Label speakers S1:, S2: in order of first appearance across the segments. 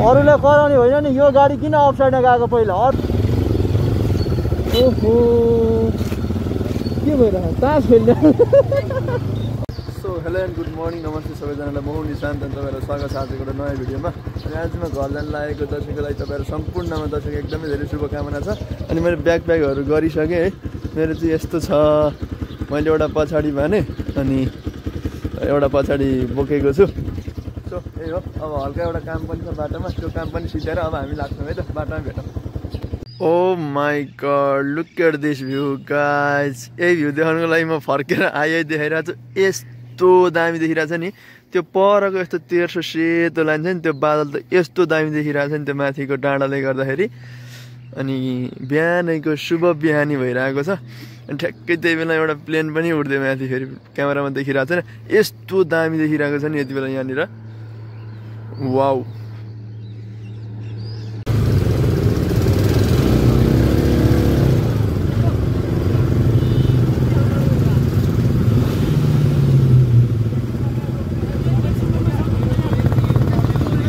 S1: अरूले कराउने होइन नि यो गाडी किन अफसाइडमा गएको पहिला ओहो के भइरहेको तास खेल्ने so hello and good morning नमस्ते सबैजनालाई म निशान्त अनि तपाईँहरू स्वागत छ आजको एउटा नयाँ भिडियोमा अनि आज म घर जान लागेको दसैँको लागि तपाईँहरू सम्पूर्णमा दसैँको एकदमै धेरै शुभकामना छ अनि मैले ब्याकप्याकहरू गरिसकेँ है मेरो चाहिँ यस्तो छ मैले एउटा पछाडि भने अनि एउटा पछाडि बोकेको छु सो यही हो अब हल्का एउटा काम पनि छ बाटोमा त्यो काम पनि सिधेर अब हामी लाग्छौँ है त बाटोमा भेटौँ oh my god look at this view guys यही भ्यू देखाउनुको लागि म फर्केर आइ देखाइरहेको छु यस्तो दामी देखिरहेको छ नि त्यो परको यस्तो तेर्सो सेतो लाइन छ नि त्यो बादल त यस्तो दामी देखिरहेको छ नि त्यो माथिको डाँडाले गर्दाखेरि अनि बिहानैको शुभ बिहानी भइरहेको छ अनि ठ्याक्कै त्यही बेला एउटा प्लेन पनि उड्दै माथि फेरि क्यामेरामा देखिरहेको छैन यस्तो दामी देखिरहेको छ नि यति बेला यहाँनिर वाउ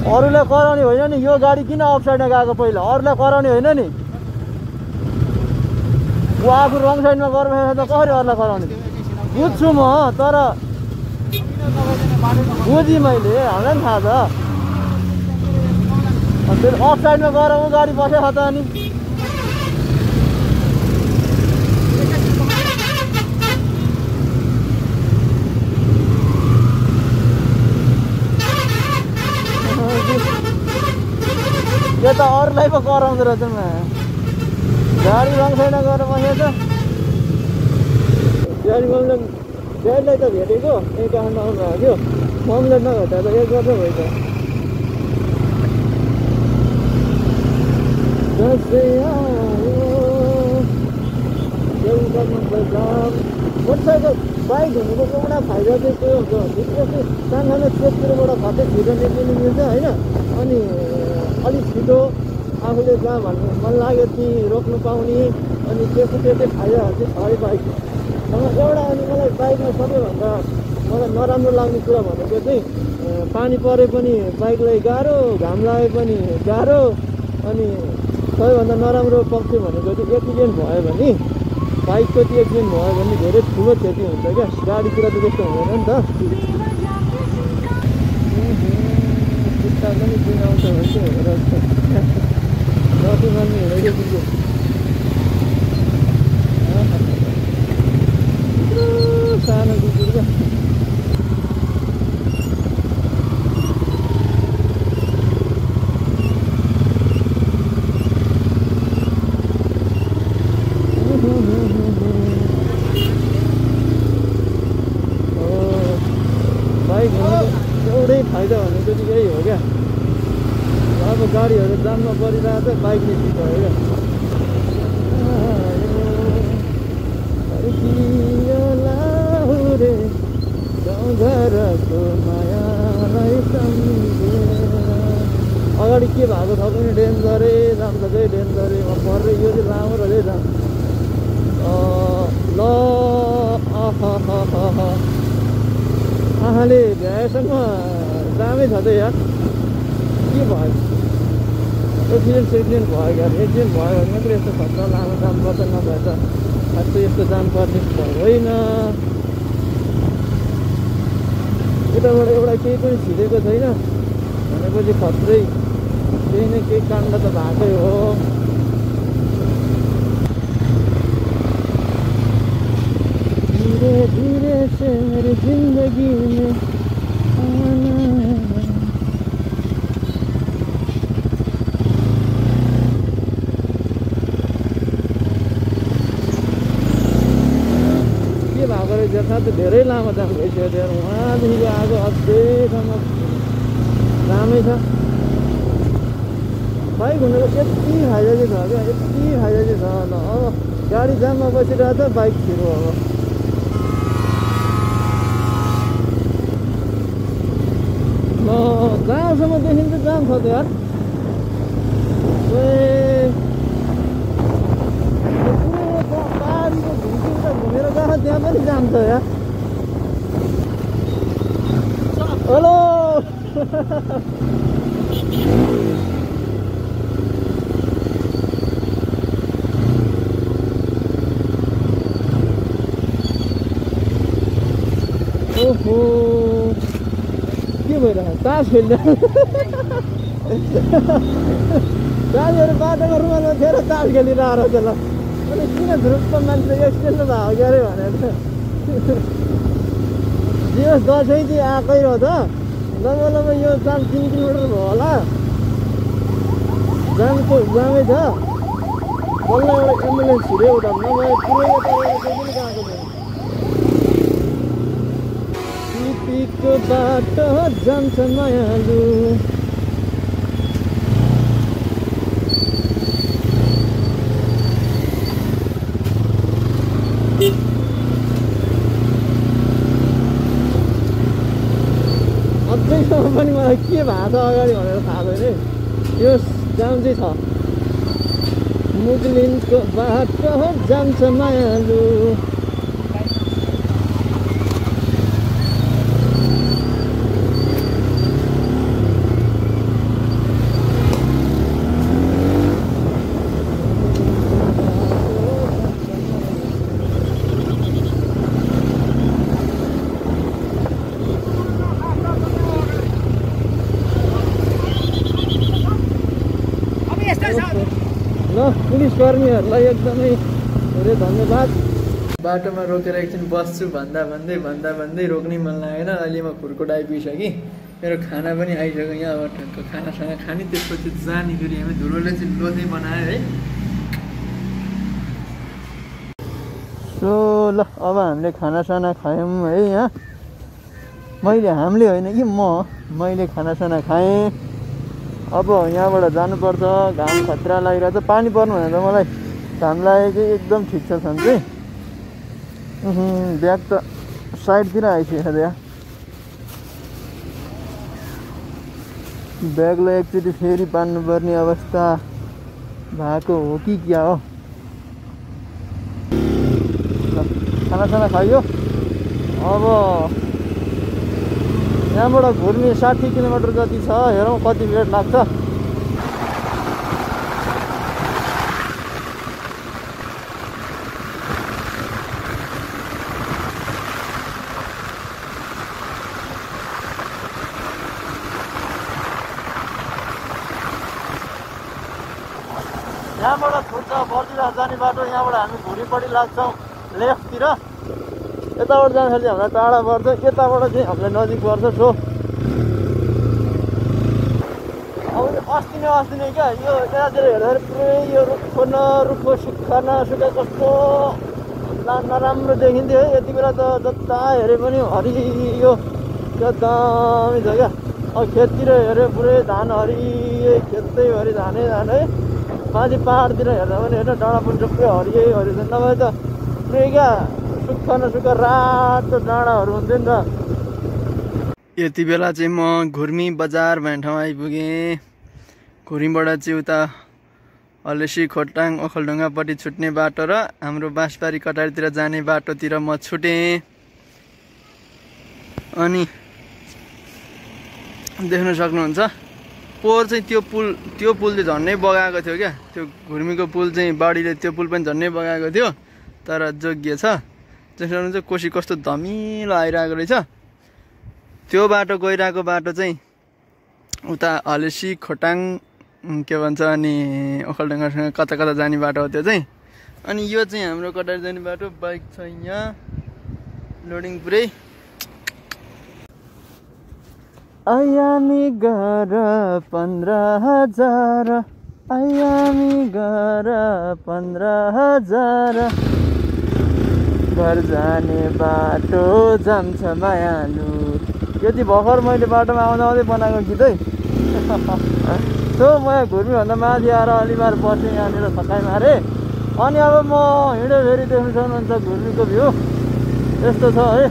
S1: अरूले कराउने होइन नि यो गाडी किन अफसाइडमा गएको पहिला अरूलाई कराउने होइन नि ऊ आफू रङ साइडमा गर्नु त कसरी अरूलाई कराउने बुझ्छु म तर बुझेँ मैले हामीलाई पनि थाहा छ फेरि अफ साइडमा गएर ऊ गाडी बसेको त अनि यो त अरूलाई पो कराउँदो रहेछ म गाडी रङ साइडमा गएर बसेको छ ड्याडीलाई त भेटेको यही काठमाडौँ आउनु लाग्यो मम्मीलाई नभेटा त एक वर्ष भइछ मोटरसाइकल बाइक हुनुको एउटा फाइदा चाहिँ त्यो हुन्छ भित्र चाहिँ सानो चेकतिरबाट खट्टै छिटो निक्लिनु मिल्छ होइन अनि अलिक छिटो आफूले जहाँ भन्नु मन लाग्यो ती रोक्नु पाउने अनि त्यसको त्यो चाहिँ फाइदाहरू चाहिँ छ है बाइकमा एउटा अनि मलाई बाइकमा सबैभन्दा मलाई नराम्रो लाग्ने कुरा भनेको चाहिँ पानी परे पनि बाइकलाई गाह्रो घाम लागे पनि गाह्रो अनि सबैभन्दा नराम्रो पक्ष भनेको चाहिँ एक्सिडेन्ट भयो भने बाइकको चाहिँ एक्सिडेन्ट भयो भने धेरै ठुलो क्षति हुन्छ क्या गाडीतिर त त्यस्तो हुँदैन नि त जुत्ता पनि किन आउँछ भने चाहिँ हेरेर मान्ने हेरेको सानो कुकुर क्या बाइक एउटै फाइदा भनेको चाहिँ यही हो क्या अब गाडीहरू जाममा परिरहेको छ बाइक निस्कि भयो क्या अगाडि के भएको छ पनि डेन्जरै जान्छ चाहिँ डेन्जरै पर्दै यो चाहिँ लामो रहेछ जाम ल आँखाले भ्याएसम्म जामै छ त यार के भयो एक्सिडेन्ट भयो क्या एक्सिडेन्ट भयो भने मात्रै यस्तो खतरा लामो जाम पर्छ नभए त खासै यस्तो जाम पर्ने होइन यताबाट एउटा केही पनि छिरेको छैन भनेपछि खत्रै त्यही नै केही काण्ड त भएकै हो धीरे धीरे से मेरी जिंदगी में के भएको रहेछ त धेरै लामो जाम भइसक्यो उहाँदेखिको आएको अझैसम्म रामै छ बाइक हुनुको यति फाइदा चाहिँ छ क्या यति फाइदा चाहिँ छ ल अब गाडी जाममा बसिरहेको छ बाइक छिरो अब जहाँसम्म देखिन्छ जाम छ त यार पाहाडीको घुमतिर घुमेर गएर त्यहाँ पनि जाम छ यार हेलो ओहो के भइरहेको तास खेल्दा साथीहरू बाटोमा रुमालमा थिएर तास खेलिरहेको छ ल अनि किन धुरुप्प मान्छे एक्सिडेन्ट भएको क्या अरे भनेर यो दसैँ चाहिँ आएकै रह त लगभग यो 3 किलोमिटर भयो होला जामै छ बल्ल एउटा एम्बुलेन्स छिर्यो उता नभए पुरै यता पनि गएको थियो पिपीको बाटो जान्छ मायालु अझैसम्म पनि मलाई के भएको छ अगाडि भनेर थाहा छैन यो जाम चाहिँ छ मुगलिनको बाटो जान्छ मायालु ल पुलिस कर्मीहरूलाई एकदमै धेरै धन्यवाद बाटोमा रोकेर एकछिन बस्छु भन्दा भन्दै रोक्नै मन लागेन अहिले म खुर्कोट आइपुगिसकेँ मेरो खाना पनि आइसक्यो यहाँ अब ठ्याक्क खानासँग खाने त्यसपछि जाने फेरि हामी धुलोले चाहिँ लोधै बनायो है सो ल अब हामीले खानासाना खायौँ है यहाँ हामीले होइन कि मैले खानासाना खाएँ अब यहाँबाट जानुपर्छ घाम खतरा लागिरहेछ पानी पर्नु भने त मलाई घाम लागेको एकदम ठिक छ सन्चै ब्याग त साइडतिर आइसकेको छ यहाँ ब्यागलाई एकचोटि फेरि पार्नुपर्ने अवस्था भएको हो कि क्या हो खानासाना खाइयो अब यहाँबाट घुर्मी 60 किलोमिटर जति छ हेरौँ कति मिनट लाग्छ यहाँबाट छुट्छ बर्दिरा जाने बाटो यहाँबाट हामी घुरीपट्टि लाग्छौँ लेफ्टतिर यताबाट जाँदाखेरि हामीलाई टाढा पर्छ यताबाट चाहिँ हामीलाई नजिक पर्छ सो अब अस्ति नै क्या यो यतातिर हेर्दाखेरि पुरै यो रुखो सुक्खा कस्तो नराम्रो देखिन्थ्यो है यति बेला त जता हेरे पनि हरियो एकदमै छ क्या अब खेततिर हेऱ्यो पुरै धान हरियो खेतैभरि धानै है माथि पाहाडतिर हेर्दा पनि हेर्न डाँडा पनि सबै हरियो छ नभए त पुरै क्या सुक्खा रातो डाँडाहरू हुन्थ्यो नि त यति बेला चाहिँ म घुर्मी बजार भन्ने ठाउँ आइपुगेँ घुर्मीबाट चाहिँ उता हलेसी खोटाङ ओखलढुङ्गापट्टि छुट्ने बाटो र हाम्रो बाँसबारी कटारीतिर जाने बाटोतिर म छुटेँ अनि देख्न सक्नुहुन्छ पोहोर चाहिँ त्यो पुल चाहिँ झन्नै बगाएको थियो क्या त्यो घुर्मीको पुल चाहिँ बाढीले त्यो पुल पनि झन्नै बगाएको थियो तर जोग्य छ त्यसमा चाहिँ कोसी कस्तो धमिलो आइरहेको रहेछ त्यो बाटो गइरहेको बाटो चाहिँ उता हलेसी खोटाङ के भन्छ अनि ओखलढुङ्गासँग कता जाने बाटो हो त्यो चाहिँ अनि यो चाहिँ हाम्रो कटारी जाने बाटो बाइक छ यहाँ लोडिङ पुरै आयामी गर 15,000 आयामी गर 15,000 घर जाने बाटो जान्छ मायालु यति भर्खर मैले बाटोमा आउँदै बनाएको गीत है सो म यहाँ घुर्मीभन्दा माथि आएर अलिबार बसेँ यहाँनिर थकाइ मारे अनि अब म हिँडेँ फेरि देख्नु सक्नुहुन्छ घुर्मीको भ्यू यस्तो छ है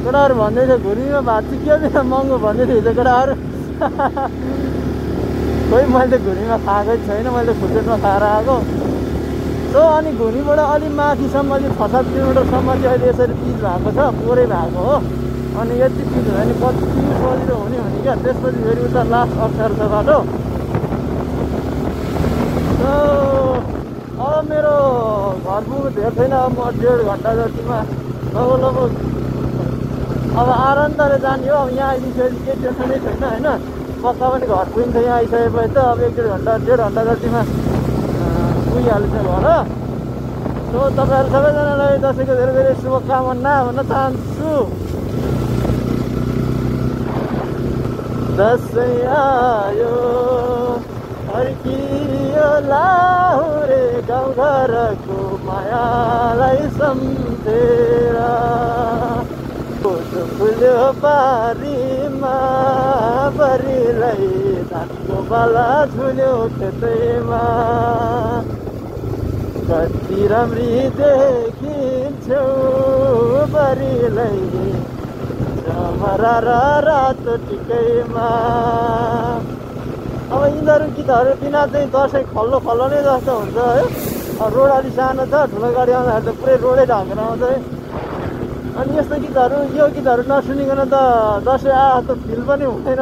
S1: केटाहरू भन्दैछ घुर्मीमा भात चाहिँ के बिना महँगो भन्दै थियो हिजो केटाहरू खोइ मैले त घुर्मीमा खाएकै छैन मैले त फुलपेटमा खाएर आएको सो अनि घुर्मीबाट अलि माथिसम्म चाहिँ 6-7 किलोमिटरसम्म चाहिँ अहिले यसरी पिच भएको छ पोरै भएको हो अनि यति चिज भयो भने 25 बजीरो हुने भने क्या त्यसपछि फेरि उता लास्ट अप्ठ्यारो छ बाटो अब मेरो घर पुग्नु धेर छैन अब म 1.5 घन्टा जतिमा लगभग अब आनन्दले जाने हो अब यहाँ आइदिन्छु केही टेन्सनै छैन होइन पक्का पनि घर पुगिन्छ यहाँ आइसकेपछि त अब 1.5 घन्टा 1.5 घन्टा जतिमा पुगिहाल्छ घर सो तपाईँहरू सबैजनालाई दसैँको धेरै धेरै शुभकामना भन्न चाहन्छु दसैँ आयो फर्कियो लाहुरे गाउँघरको मायालाई सम्झेर फुल्यो बारीमा बरीलाई धानको बाला झुल्यो खेतैमा कति राम्री देखिन्छौ बरीलाई चमरा र रातो टिकैमा अब यिनीहरू गीतहरू बिना चाहिँ दसैँ खल्लो खल्लो नै जस्तो हुन्छ है रोड अलि सानो छ ठुलो गाडी आउँदाखेरि त पुरै रोडै ढाकेर आउँछ है अनि यस्तो गीतहरू यो गीतहरू नसुनिकन त दसैँ आएको त फिल पनि हुँदैन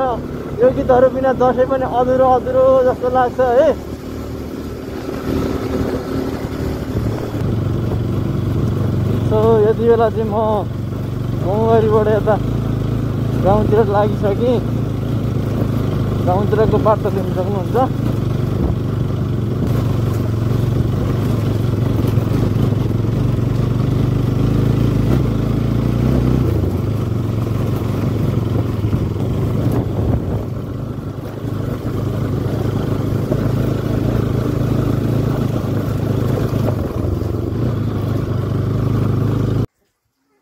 S1: यो गीतहरू बिना दसैँ पनि अधुरो अधुरो जस्तो लाग्छ है सो यति बेला चाहिँ म गाउँघरिबाट यता गाउँतिर लागिसकेँ गाउँतिरको बाटो लिन सक्नुहुन्छ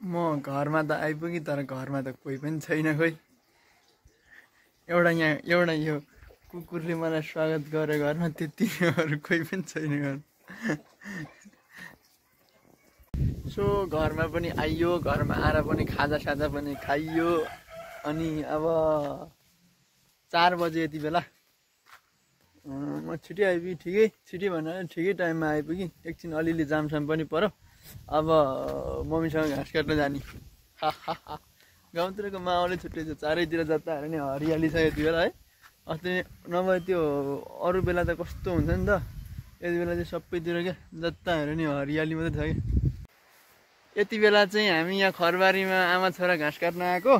S1: म घरमा त आइपुगेँ तर घरमा त कोही पनि छैन खोइ एउटा यो कुकुरले मलाई स्वागत गरे घरमा त्यति अरू कोही पनि छैन घर सो घरमा पनि आइयो घरमा आएर पनि खाजा पनि खाइयो अनि अब 4 बजे यति बेला म छिटै आइपुगेँ छिटै भनेर ठिकै टाइममा आइपुगेँ एकछिन अलिअलि जामसाम पनि पर्यो अब मम्मीसँग घाँस काट्न जाने गाउँतिरको माहौलै छुट्टै छ चारैतिर जता हेर्ने हरियाली छ यति बेला है अस्ति नभए त्यो अरू बेला त कस्तो हुन्छ नि त यति बेला चाहिँ सबैतिर क्या जता हेर्ने हरियाली मात्रै छ क्या यति बेला चाहिँ हामी यहाँ खरबारीमा आमा छोरा घाँस काट्न आएको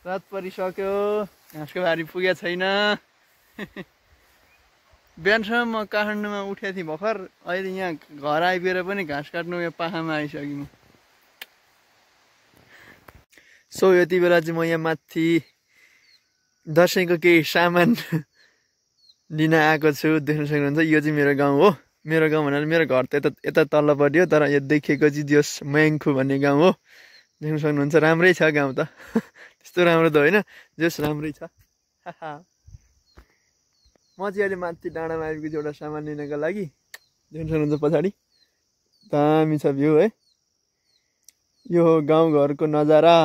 S1: रात परिसक्यो घाँसको बारी पुगेको छैन बिहानसम्म म काठमाडौँमा उठेको थिएँ भर्खर अहिले यहाँ घर आइपुगेर पनि घाँस काट्नु यहाँ पाखामा आइसकेँ म सो यति बेला चाहिँ म यहाँ माथि दसैँको केही सामान लिन आएको छु देख्न सक्नुहुन्छ यो चाहिँ मेरो गाउँ हो मेरो गाउँ भन्नाले मेरो घर त यता तल्लोपट्टि हो तर यो देखेको चाहिँ जोस मयाङखु भन्ने गाउँ हो देख्न सक्नुहुन्छ राम्रै छ गाउँ त त्यस्तो राम्रो त होइन जोस राम्रै छ म चाहिँ अहिले माथि डाँडामा आइपुगेको छु एउटा सामान लिनको लागि देख्न सक्नुहुन्छ पछाडि दामी छ भ्यू है यो हो गाउँघरको नजारा